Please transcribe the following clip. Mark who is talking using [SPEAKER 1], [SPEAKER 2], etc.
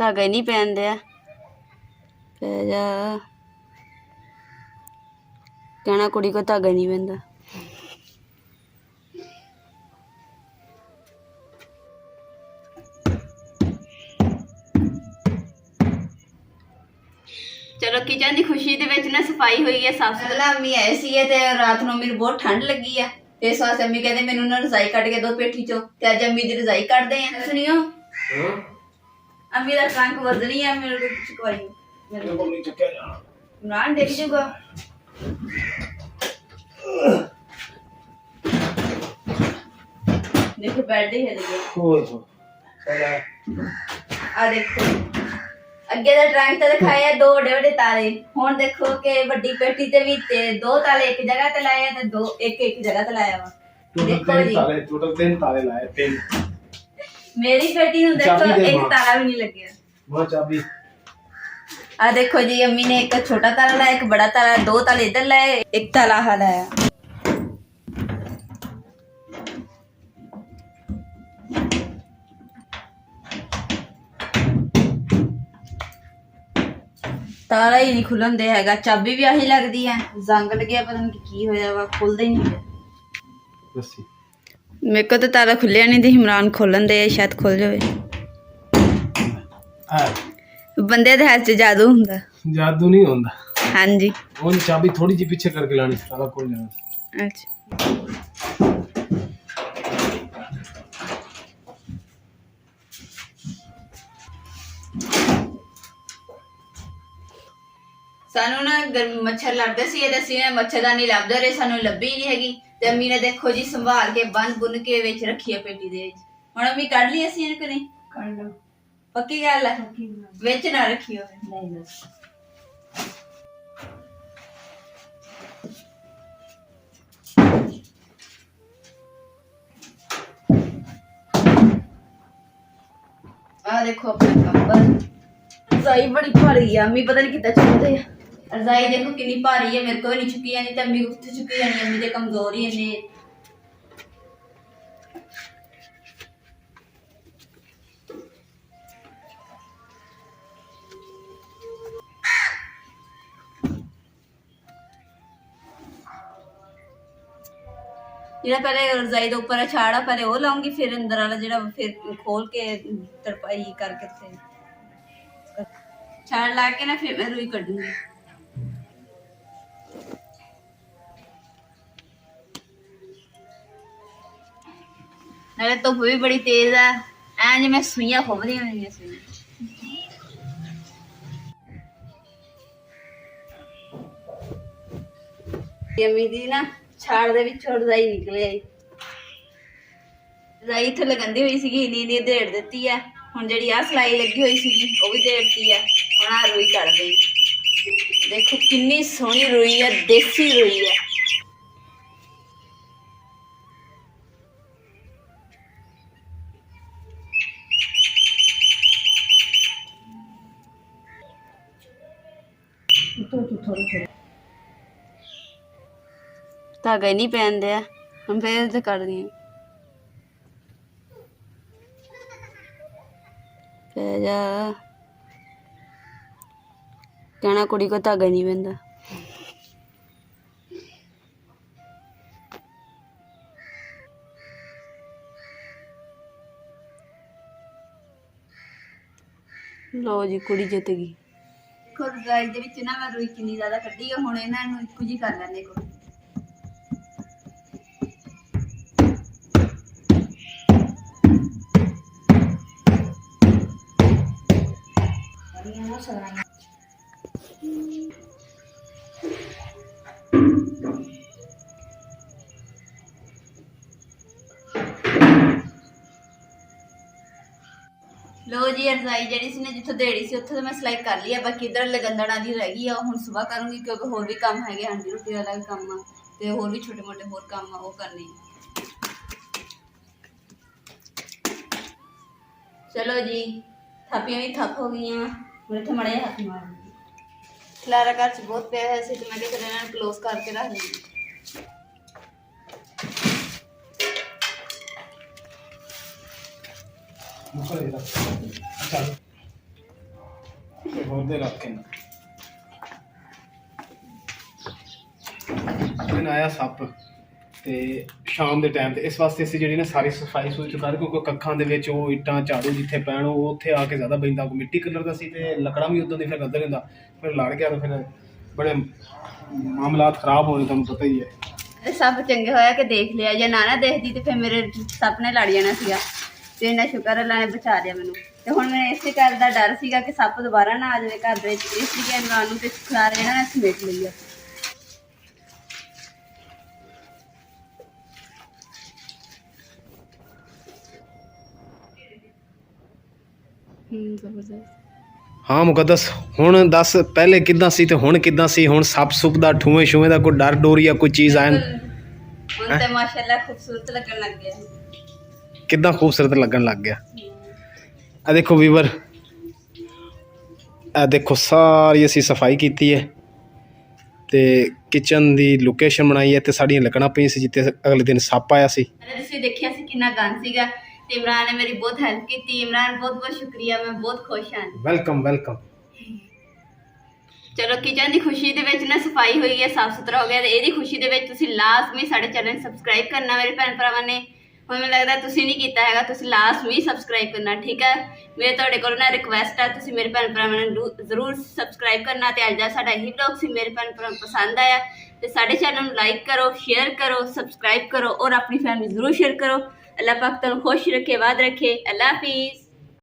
[SPEAKER 1] धागा ही नहीं पहन दिया पै जा कहना कुड़ी को धागा नहीं पहनता। चलो किचन की खुशी दे विच ना सफाई हुई है साफ सुथरा। अम्मी आए सी ते रात नूं मेरी बहुत ठंड लगी है ते इस वास्ते अम्मी कहते मैनूं ना रजाई कट के दो पेठी चो ते अज अम्मी दी रजाई कटदे हैं। सुनियो अम्मी दा ट्रंक वजनी है मेरे को कुछ कोई मेरे को नहीं चक्या जाना ना देख जूगा। देखो बैठ ही है देखो आ देखो अगे दा ट्रंक ते दिखाया दो बड़े बड़े ताले हुण देखो कि बड़ी पेटी ते भी ते दो ताले एक जगह ते लाए ते दो एक एक जगह ते लाया वा। देखो जी टोटल 3 ताले लाए 3 मेरी पेटी नु देखो एक ताला भी नहीं लगया वो चाबी। आ देखो जी अम्मी ने एक छोटा ताला लाया एक बड़ा ताला दो ताले इधर लाए एक ताला हा लाया। ताला ही नहीं खुलन दे हैगा चाबी भी आही लगदी है जंग लगे पता नहीं की होया वा खुलदा ही नहीं है। मेरे को तो ताला खुलिया नहीं दी इमरान खोलन दे शायद खुल जावे। बंदे दे हाथ च जादू हुंदा जादू नहीं हुंदा। हां जी वो चाबी थोड़ी जी पीछे करके लानी ताला खुल जाना। अच्छा सानू ना मच्छर लड़ते सी ते असीं मच्छरदानी लभदे रहे सानू लभी नहीं हैगी ते अम्मी ने देखो जी संभाल के बंद बुन के विच रखी है पेटी दे विच। हुण अम्मी कढ ली असीं इनकू नहीं कढ लो पक्की गल है विच ना रखियो नहीं बस। आ देखो अपना कंबल रजाई बड़ी भारी है अम्मी पता नहीं कितना चुकते हैं। रजाई देखो कितनी भारी है मेरे को नहीं चुकी जानी तो अम्मी को चुकी जानी अम्मी दे कमजोर ही इन्ने। जेड़ा पहले रजाई दे ऊपर छाड़ा पहले वो लाऊंगी फिर अंदर वाला जेड़ा फिर खोल के तरपाई करके थे छाड़ ला के ना फिर मैं रुई कढूंगी। नाले धुप भी बड़ी तेज है ऐ जिवें सुइयां खुभदी होंदियां सुइयां। अम्मी दी ना छाड़ दे विचों रजाई निकले आई रजाई थल्ले गंदी हुई सीगी इन्नी इन्नी देड़ दित्ती है हुण जेहड़ी आ सिलाई लगी हुई सीगी वो भी देड़ती है हुण आ रुई कढ गई। देखो कितनी सोहनी रुई है देसी रुई है। धागा ही नहीं पहन दिया हम फिर तो कर दिए पै जा कहना कुड़ी को धागा नहीं पहनता। लो जी कुड़ी जित गई। देखो रजाई दे विच ना मैं रुई कितनी ज्यादा कड्डी है हुण इन्हां नूं इक्को जी कर लैंदे को। लो जी रजाई जी सी ने जितों देड़ी सी उत्थों तो मैं सिलाई कर ली है बाकी इधर लगंदड़ा दी रह गई है हुण सुबह करूँगी क्योंकि होर भी काम है हांडी रोटी वाला भी काम है तो होर भी छोटे मोटे होर काम है वो करने। चलो जी थापियां भी थप हो गई हुण इत्थे माड़ा जिहा हत्थ मार खलारा घर च बहुत पिया है तो मैं क्या चल इन्हां नूं क्लोज करके रख देंगे।
[SPEAKER 2] ਹੋਰ ਦੇ ਰੱਖ ਕੇ दिन आया सप ਤੇ ਸ਼ਾਮ ਦੇ ਟਾਈਮ ਤੇ ਇਸ ਵਾਸਤੇ ਅਸੀਂ ਜਿਹੜੀ ਨਾ ਸਾਰੀ ਸਫਾਈ ਸੂਈ ਕਰ ਕਿਉਂਕਿ ਕੱਖਾਂ ਦੇ ਵਿੱਚ ਉਹ ਇੱਟਾਂ ਝਾੜੂ ਜਿੱਥੇ ਪੈਣ ਉਹ ਉੱਥੇ ਆ ਕੇ ਜ਼ਿਆਦਾ ਬੈਂਦਾ ਕੋਈ ਮਿੱਟੀ ਕਲਰ ਦਾ ਸੀ ਤੇ ਲੱਕੜਾਂ ਵੀ ਉਦੋਂ ਦੀ ਫਿਰ ਅੰਦਰ ਹੁੰਦਾ ਫਿਰ ਲੜ ਗਿਆ ਤਾਂ ਫਿਰ ਬੜੇ ਮਾਮਲਾਤ ਖਰਾਬ ਹੋਣੇ ਤੁਹਾਨੂੰ ਪਤਾ ਹੀ ਹੈ।
[SPEAKER 1] ਸੱਪ ਚੰਗੇ ਹੋਇਆ ਕਿ ਦੇਖ ਲਿਆ, ਜੇ ਨਾ ਦੇਖਦੀ ਤੇ ਫਿਰ ਮੇਰੇ ਸੱਪ ਨੇ ਲੜ ਜਾਣਾ ਸੀਗਾ ਤੇ ਇੰਨਾ ਸ਼ੁਕਰ ਅੱਲਾ ਨੇ ਬਚਾ ਲਿਆ ਮੈਨੂੰ। ਤੇ ਹੁਣ ਮੈਨੂੰ ਇਸੇ ਗੱਲ ਦਾ ਡਰ ਸੀਗਾ ਕਿ ਸੱਪ ਦੁਬਾਰਾ ਨਾ ਆ ਜਾਵੇ ਘਰ ਦੇ ਵਿੱਚ, ਇਸ ਲਈ ਇਹਨਾਂ ਨੂੰ ਤੇ ਖਿਲਾਰੇ ਇਹਨਾਂ ਨੇ ਸਮੇਟ ਲਿਆ।
[SPEAKER 2] हाँ मुकद्दस हुण दस पहले किदां सी ते हुण किदां सी? हुण सप सुप दा ठूए छूए दा कोई डर डोर या कोई चीज़ आए
[SPEAKER 1] हुण ते माशाअल्लाह खूबसूरत लगन लग गया।
[SPEAKER 2] किदां खूबसूरत लगन लग गया। आ देखो वीवर, आ देखो सारी असी सफाई कीती है ते किचन दी लोकेशन बनाई है ते साड़ियां लकड़ां पईयां सी जित्थे अगले दिन सप आया सी।
[SPEAKER 1] तुसीं देखिया सी किन्ना गंद सीगा ते इमरान ने मेरी बहुत हेल्प की। इमरान बहुत बहुत शुक्रिया, मैं बहुत खुश हाँ।
[SPEAKER 2] Welcome welcome.
[SPEAKER 1] चलो किचन की खुशी दे विच ना सफाई हुई है, साफ सुथरा हो गया, ये खुशी दे विच तुसीं लाजमी साडे चैनल सबसक्राइब करना मेरे भैन भरावां ने। हुण मैनूं लगदा तुसीं नहीं कीता हैगा, तुसीं लाजमी सबसक्राइब करना, ठीक है। मेरे तुहाडे कोल ना रिक्वेस्ट है, तुसीं मेरे भैन भरावां ने जरूर सबसक्राइब करना। ते अज दा साडा यही ब्लॉग सी, मेरे भैन भरावां पसंद आया तो साडे चैनल नूं लाइक करो, शेयर करो, सबसक्राइब करो और अपनी फैमिली जरूर शेयर करो। अल्लाह पाक तुहानूं खुश रखे, आबाद रखे। अल्लाह हाफिज़।